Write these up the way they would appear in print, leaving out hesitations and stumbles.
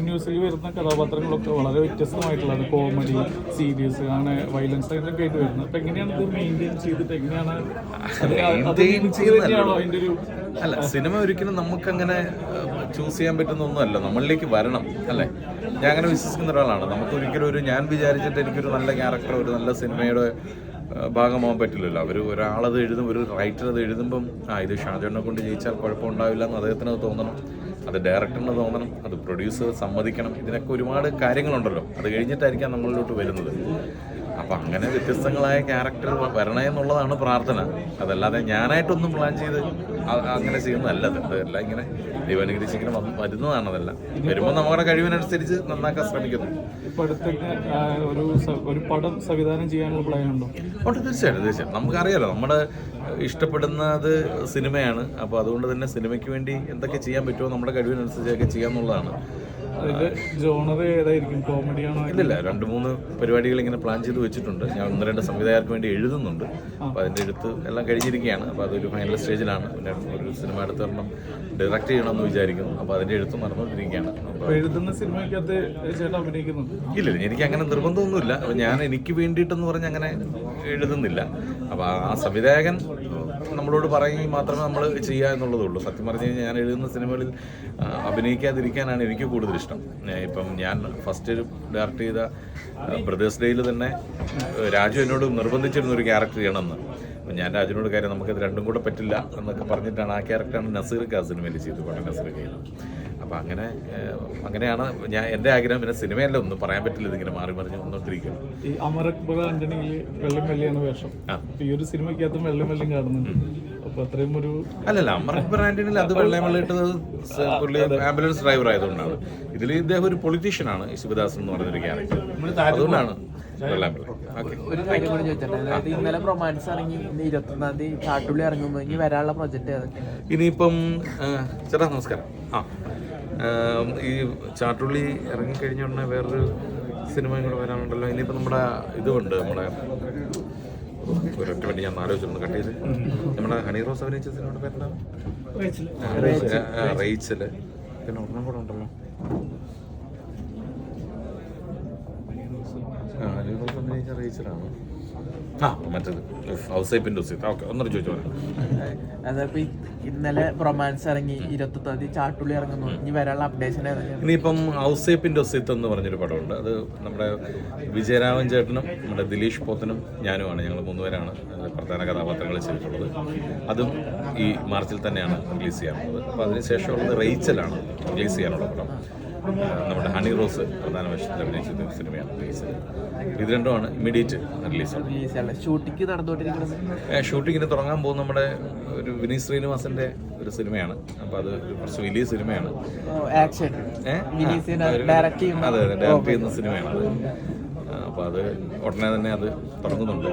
ന്യൂസിൽ വരുന്ന കഥാപാത്രങ്ങളൊക്കെ വളരെ വ്യത്യസ്തമായിട്ടുള്ളത്, കോമഡി, സീരിയസ്, അങ്ങനെ വയലൻസ് ഒക്കെ ആയിട്ട് വരുന്നത്. അപ്പൊ എങ്ങനെയാണ് ഇത് മെയിൻറ്റെയിൻ ചെയ്തിട്ട് എങ്ങനെയാണ് അതിന്റെ ഒരു അല്ല, സിനിമ ഒരിക്കലും നമുക്കങ്ങനെ ചൂസ് ചെയ്യാൻ പറ്റുന്ന ഒന്നുമല്ല, നമ്മളിലേക്ക് വരണം അല്ലേ. ഞാൻ അങ്ങനെ വിശ്വസിക്കുന്ന ഒരാളാണ്. നമുക്ക് ഒരിക്കലും ഞാൻ വിചാരിച്ചിട്ട് എനിക്കൊരു നല്ല ക്യാരക്ടർ, ഒരു നല്ല സിനിമയുടെ ഭാഗമാകാൻ പറ്റില്ലല്ലോ. ഒരാളത് എഴുതും, ഒരു റൈറ്റർ അത് എഴുതുമ്പം ഇത് ഷാജോണിനെ കൊണ്ട് ജയിച്ചാൽ കുഴപ്പമുണ്ടാവില്ല എന്ന് അദ്ദേഹത്തിന് അത് തോന്നണം, അത് ഡയറക്ടറിന് തോന്നണം, അത് പ്രൊഡ്യൂസർ സമ്മതിക്കണം. ഇതിനൊക്കെ ഒരുപാട് കാര്യങ്ങളുണ്ടല്ലോ. അത് കഴിഞ്ഞിട്ടായിരിക്കാം നമ്മളിലോട്ട് വരുന്നത്. അപ്പം അങ്ങനെ വ്യത്യസ്തങ്ങളായ ക്യാരക്ടർ വരണേ എന്നുള്ളതാണ് പ്രാർത്ഥന. അതല്ലാതെ ഞാനായിട്ടൊന്നും പ്ലാൻ ചെയ്ത് അങ്ങനെ ചെയ്യുന്നതല്ലത്. അതെല്ലാം ഇങ്ങനെ ദൈവാനുഗ്രഹിച്ച് ഇങ്ങനെ വരുന്നതാണ്. അതെല്ലാം വരുമ്പോൾ നമ്മുടെ കഴിവിനനുസരിച്ച് നന്നാക്കാൻ ശ്രമിക്കുന്നു. ഒരു പടം സംവിധാനം ചെയ്യാനുള്ള പ്ലാൻ ഉണ്ടോ? തീർച്ചയായിട്ടും. നമുക്കറിയാലോ, നമ്മുടെ ഇഷ്ടപ്പെടുന്നത് സിനിമയാണ്. അപ്പോൾ അതുകൊണ്ട് തന്നെ സിനിമയ്ക്ക് വേണ്ടി എന്തൊക്കെ ചെയ്യാൻ പറ്റുമോ നമ്മുടെ കഴിവിനനുസരിച്ചൊക്കെ ചെയ്യാമെന്നുള്ളതാണ്. ജോണർ ഏതായിരിക്കും? കോമഡിയാണോ? ഇല്ല, 2-3 പരിപാടികൾ ഇങ്ങനെ പ്ലാൻ ചെയ്ത് വെച്ചിട്ടുണ്ട്. ഞാൻ 1-2 സംവിധായകർക്ക് വേണ്ടി എഴുതുന്നുണ്ട്. അപ്പോൾ അതിൻ്റെ എഴുത്ത് എല്ലാം കഴിഞ്ഞിരിക്കുകയാണ്. അപ്പോൾ അതൊരു ഫൈനൽ സ്റ്റേജിലാണ്. പിന്നെ ഒരു സിനിമ അടുത്തൊരെണ്ണം ഡയറക്റ്റ് ചെയ്യണമെന്ന് വിചാരിക്കുന്നു. അപ്പോൾ അതിൻ്റെ എഴുത്ത് നടന്നുകൊണ്ടിരിക്കുകയാണ്. എഴുതുന്ന സിനിമയ്ക്കകത്ത് ചേട്ടൻ അഭിനയിക്കുന്നുണ്ട്? ഇല്ല, എനിക്ക് അങ്ങനെ നിർബന്ധമൊന്നുമില്ല. അപ്പോൾ ഞാൻ എനിക്ക് വേണ്ടിയിട്ടെന്ന് പറഞ്ഞ് അങ്ങനെ എഴുതുന്നില്ല. അപ്പോൾ ആ സംവിധായകൻ നമ്മളോട് പറയുകയും മാത്രമേ നമ്മൾ ചെയ്യുക എന്നുള്ളതേ ഉള്ളൂ. സത്യം പറഞ്ഞു കഴിഞ്ഞാൽ ഞാൻ എഴുതുന്ന സിനിമകളിൽ അഭിനയിക്കാതിരിക്കാനാണ് എനിക്ക് കൂടുതൽ ഇഷ്ടം. ഇപ്പം ഞാൻ ഫസ്റ്റ് ഡയറക്റ്റ് ചെയ്ത ബ്രദേഴ്സ് ഡേയിൽ തന്നെ രാജു എന്നോട് നിർബന്ധിച്ചിരുന്ന ഒരു ക്യാരക്ടർ ചെയ്യണമെന്ന്. അപ്പം ഞാൻ രാജുവിനോട് കാര്യം നമുക്കത് രണ്ടും കൂടെ പറ്റില്ല എന്നൊക്കെ പറഞ്ഞിട്ടാണ് ആ ക്യാരക്ടറാണ് നസീർക്ക് ആ സിനിമയിൽ ചെയ്തു കൊണ്ട് നസീർക്കയിൽ. അപ്പം അങ്ങനെയാണ് എൻ്റെ ആഗ്രഹം. പിന്നെ സിനിമയല്ല, ഒന്നും പറയാൻ പറ്റില്ല, ഇതിങ്ങനെ മാറി മറിഞ്ഞ് വന്നോണ്ടിരിക്കണം. ഈ അമർ അക്ബർ ആന്റണിയിൽ വെള്ളം വെള്ളിയാണ് വേഷം. ഈ ഒരു സിനിമയ്ക്കകത്തും വെള്ളം വെള്ളിയും കാണുന്നുണ്ട്. അപ്പൊ അത്രയും ഒരു അല്ലല്ല, അമർ അക്ബർ ആന്റണിയിൽ അത് വെള്ളം വെള്ളിട്ടത് പുള്ളി ആംബുലൻസ് ഡ്രൈവർ ആയതുകൊണ്ടാണ്. ഇതിൽ ഇദ്ദേഹം ഒരു പൊളിറ്റീഷ്യനാണ്, ശിവദാസ് എന്ന് പറഞ്ഞൊരു ക്യാരക്ടർ. അതുകൊണ്ടാണ് ഒരു കാര്യം കൂടി ചോദിച്ചിട്ട്, അതായത് ഇന്നലെ റൊമാൻസ് ഇറങ്ങി 21-ാം തീയതി ചാട്ടുള്ളി ഇറങ്ങുമ്പോൾ ഇനി വരാനുള്ള പ്രൊജക്ട് ഏതൊക്കെയാണ്? ഇനിയിപ്പം ചേട്ടാ നമസ്കാരം. ഈ ചാട്ടുള്ളി ഇറങ്ങിക്കഴിഞ്ഞ ഉടനെ വേറൊരു സിനിമയും കൂടെ വരാനുണ്ടല്ലോ. ഇനിയിപ്പോൾ നമ്മുടെ ഇതുണ്ട്, നമ്മുടെ ഒരൊറ്റ വേണ്ടി ഞാൻ ആലോചിച്ചിട്ടുണ്ട് കട്ട് ചെയ്ത്. നമ്മുടെ ഹണി റോസ് അഭിനയിച്ച സിനിമയുടെ പേരെന്താണ്? റേച്ചല്. പിന്നെ ഒരെണ്ണം കൂടെ ഉണ്ടല്ലോ, ഹണി റോസ് അഭിനയിച്ച റേച്ചലാണ്. മറ്റേത് ഔസേപ്പിന്റെ ഉസൈത്ത്. ഓക്കെ, ഒന്നൊരു ചോദിച്ചു പറഞ്ഞു. അതപ്പോ ഇന്നലെ റൊമാൻസ് ഇറങ്ങി 21-ാം തീയതി ചാട്ടുള്ളി ഇറങ്ങുന്നു, ഇനി വരാനുള്ള അപ്ഡേഷൻ ഏതൊക്കെയാണ്? ഇനിയിപ്പം ഔസേപ്പിന്റെ ഉസൈത്ത് എന്ന് പറഞ്ഞൊരു പടമുണ്ട്. അത് നമ്മുടെ വിജയരാമൻ ചേട്ടനും നമ്മുടെ ദിലീഷ് പോത്തനും ഞാനുമാണ്, ഞങ്ങൾ 3 പേരാണ് പ്രധാന കഥാപാത്രങ്ങൾ ചെയ്തിട്ടുള്ളത്. അതും ഈ മാർച്ചിൽ തന്നെയാണ് റിലീസ് ചെയ്യാനുള്ളത്. അപ്പോൾ അതിനുശേഷമുള്ളത് റേച്ചലാണ് റിലീസ് ചെയ്യാനുള്ള പടം. നമ്മുടെ ഹണി റോസ് പ്രധാന വേഷത്തിൽ അഭിനയിച്ച സിനിമയാണ് റേച്ചൽ. ഇത് രണ്ടുമാണ് ഇമ്മീഡിയറ്റ് റിലീസാണ്. ഷൂട്ടിങ്ങിന് തുടങ്ങാൻ പോകുന്ന നമ്മുടെ ഒരു വിനീത് ശ്രീനിവാസന്റെ ഒരു സിനിമയാണ്. അപ്പോൾ അത് കുറച്ച് വലിയ സിനിമയാണ്. അതെ, ഡയറക്റ്റ് ചെയ്യുന്ന സിനിമയാണ് അത്. അപ്പോൾ അത് ഉടനെ തന്നെ അത് തുടങ്ങുന്നുണ്ട്.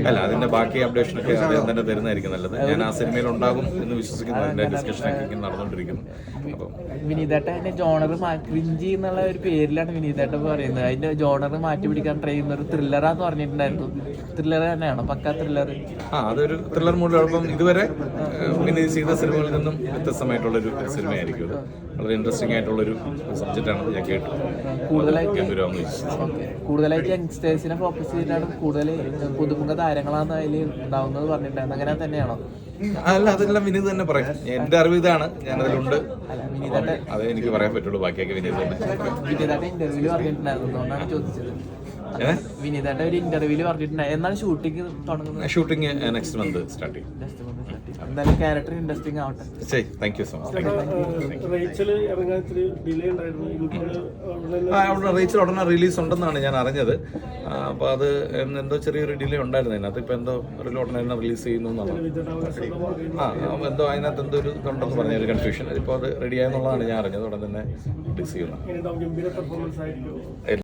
അല്ല, അതിന്റെ ബാക്കി അപ്ഡേഷനൊക്കെ അദ്ദേഹം തന്നെ തരുന്നതായിരിക്കും നല്ലത്. ഞാൻ ആ സിനിമയിൽ ഉണ്ടാകും എന്ന് വിശ്വസിക്കുന്നു. അതിന്റെ ഡിസ്കഷനൊക്കെ നടന്നുകൊണ്ടിരിക്കുന്നു. അപ്പം വിനീതേട്ട അതിന്റെ ജോണർ ക്രിഞ്ചി എന്നുള്ള ഒരു പേരിലാണ് വിനീതേട്ട പറയുന്നത്. അതിന്റെ ജോണർ മാറ്റി പിടിക്കാൻ ട്രൈ ചെയ്യുന്ന ഒരു ത്രില്ലറാന്ന് പറഞ്ഞിട്ടുണ്ടായിരുന്നു. ത്രില്ലർ തന്നെയാണോ? പക്കാ ത്രില്ലർ? അതൊരു ത്രില്ലർ മൂഡിലോടൊപ്പം ഇതുവരെ വിനീത് ചെയ്ത സിനിമകളിൽ നിന്നും വ്യത്യസ്തമായിട്ടുള്ളൊരു സിനിമയായിരിക്കും. അത് വളരെ ഇൻട്രസ്റ്റിംഗ് ആയിട്ടുള്ളൊരു സബ്ജക്റ്റാണ്. ഞാൻ കേട്ടു. കൂടുതലായിട്ട് യങ്സ്റ്റേഴ്സിനെ ഫോക്കസ് ചെയ്തിട്ടാണ് കൂടുതൽ പുതുമുഖ താരങ്ങളാണ് അതിൽ ഉണ്ടാവുന്നത് പറഞ്ഞിട്ടുണ്ടായിരുന്നു. അങ്ങനെ തന്നെയാണോ? അല്ല, അതെല്ലാം വിനീത് തന്നെ പറയും. എന്റെ അറിവ് ഇതാണ്, ഞാനതിലുണ്ട്. അതേ എനിക്ക് പറയാൻ പറ്റുള്ളൂ. ബാക്കിയൊക്കെ വിനീത് തന്നെ. വിനീതേട്ട ഇന്റർവ്യൂല് പറഞ്ഞിട്ടുണ്ടായിരുന്നു, അതുകൊണ്ടാണ് ചോദിച്ചത്. വിനീതേട്ട ഒരു ഇന്റർവ്യൂല് പറഞ്ഞിട്ടുണ്ടായി. എന്നാണ് ഷൂട്ടിംഗ് തുടങ്ങുന്നത്? ഷൂട്ടിംഗ് നെക്സ്റ്റ് മന്ത് സ്റ്റാർട്ട് ചെയ്യും. എന്തായാലും ക്യാരക്ടർ ഇൻട്രസ്റ്റിംഗ് ആവട്ടെ. Thank you so much. Rachel ഉടനെ റിലീസ് ഉണ്ടെന്നാണ് ഞാൻ അറിഞ്ഞത്. അപ്പോൾ അത് എന്തോ ചെറിയൊരു ഡിലേ ഉണ്ടായിരുന്നു അതിനകത്ത്. ഇപ്പോൾ എന്തോ ഉടനെ തന്നെ റിലീസ് ചെയ്യുന്നു എന്നാണ്. എന്തോ അതിനകത്ത് എന്തോ ഒരു ഇതുണ്ടെന്ന് പറഞ്ഞൊരു കൺഫ്യൂഷൻ. ഇപ്പോൾ അത് റെഡി ആയെന്നുള്ളതാണ് ഞാൻ അറിഞ്ഞത്. ഉടൻ തന്നെ റിലീസ് ചെയ്യുന്നത്.